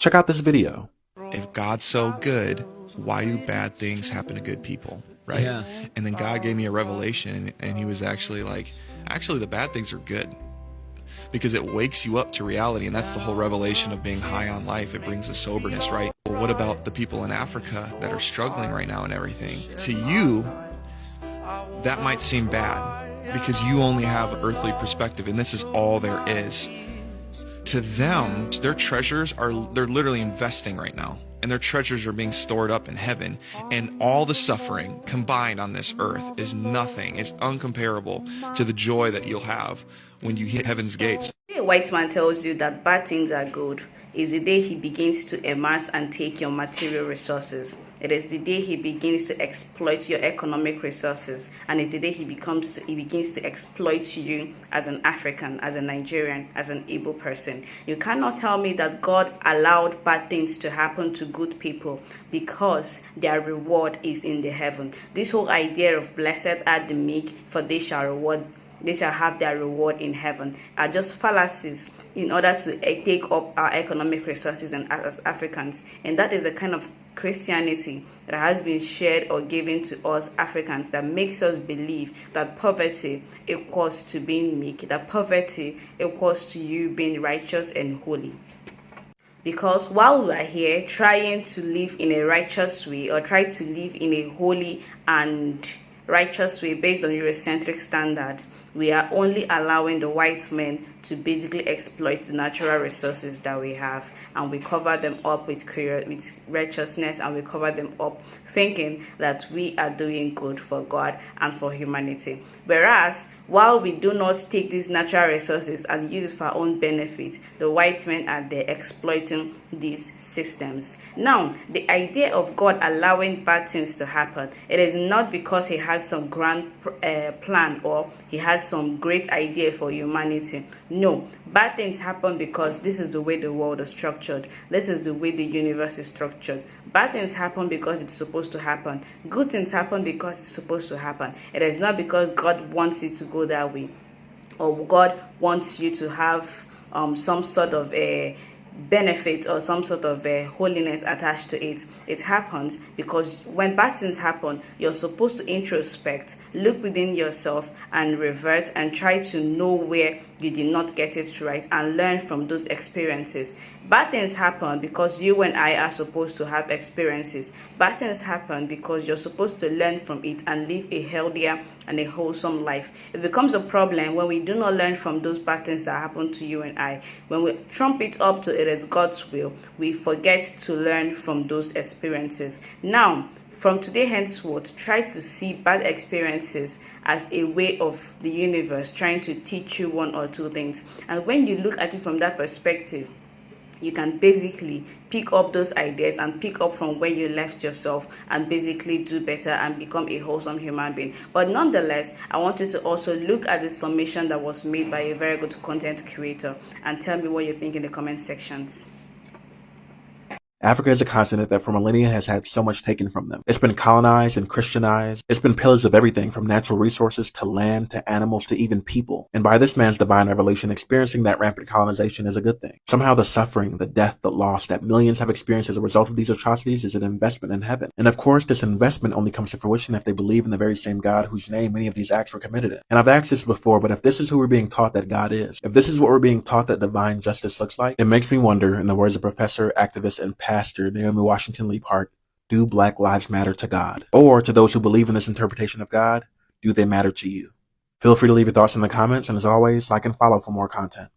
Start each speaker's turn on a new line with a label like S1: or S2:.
S1: Check out this video.
S2: If God's so good, why do bad things happen to good people, right?
S3: Yeah.
S2: And then God gave me a revelation, and he was actually like, actually the bad things are good, because it wakes you up to reality. And that's the whole revelation of being high on life. It brings a soberness, right? Well, what about the people in Africa that are struggling right now and everything? To you, that might seem bad because you only have earthly perspective, and this is all there is. To them, their treasures they're literally investing right now, and their treasures are being stored up in heaven, and all the suffering combined on this earth is nothing. It's uncomparable to the joy that you'll have when you hit heaven's gates.
S4: A white man tells you that bad things are good is the day he begins to amass and take your material resources. It is the day he begins to exploit your economic resources, and it's the day he begins to exploit you as an African, as a Nigerian, as an Igbo person. You cannot tell me that God allowed bad things to happen to good people because their reward is in the heaven. This whole idea of blessed are the meek, for they shall have their reward in heaven, are just fallacies in order to take up our economic resources and as Africans. And that is the kind of Christianity that has been shared or given to us Africans that makes us believe that poverty equals to being meek, that poverty equals to you being righteous and holy. Because while we are here trying to live in a righteous way, or try to live in a holy and righteous way based on Eurocentric standards, we are only allowing the white men to basically exploit the natural resources that we have, and we cover them up with righteousness, and we cover them up thinking that we are doing good for God and for humanity. Whereas, while we do not take these natural resources and use it for our own benefit, the white men are there exploiting these systems. Now, the idea of God allowing bad things to happen, it is not because he had some grand plan or he had some great idea for humanity. No, bad things happen because this is the way the world is structured. This is the way the universe is structured. Bad things happen because it's supposed to happen. Good things happen because it's supposed to happen. It is not because God wants it to go that way, or God wants you to have some sort of a benefit or some sort of holiness attached to it. It happens because when bad things happen, you're supposed to introspect, look within yourself, and revert and try to know where you did not get it right and learn from those experiences. Bad things happen because you and I are supposed to have experiences. Bad things happen because you're supposed to learn from it and live a healthier and a wholesome life. It becomes a problem when we do not learn from those bad things that happen to you and I. When we trump it up to it is God's will, we forget to learn from those experiences. Now, from today henceforth, try to see bad experiences as a way of the universe trying to teach you one or two things. And when you look at it from that perspective, you can basically pick up those ideas and pick up from where you left yourself and basically do better and become a wholesome human being. But nonetheless, I want you to also look at the summation that was made by a very good content creator and tell me what you think in the comment sections.
S1: Africa is a continent that for millennia has had so much taken from them. It's been colonized and Christianized. It's been pillars of everything from natural resources to land to animals to even people. And by this man's divine revelation, experiencing that rampant colonization is a good thing. Somehow the suffering, the death, the loss that millions have experienced as a result of these atrocities is an investment in heaven. And of course, this investment only comes to fruition if they believe in the very same God whose name many of these acts were committed in. And I've asked this before, but if this is who we're being taught that God is, if this is what we're being taught that divine justice looks like, it makes me wonder, in the words of professor, activist, and pastor Naomi Washington Lee Park, do Black Lives matter to God? Or to those who believe in this interpretation of God, do they matter to you? Feel free to leave your thoughts in the comments, and as always, like and follow for more content.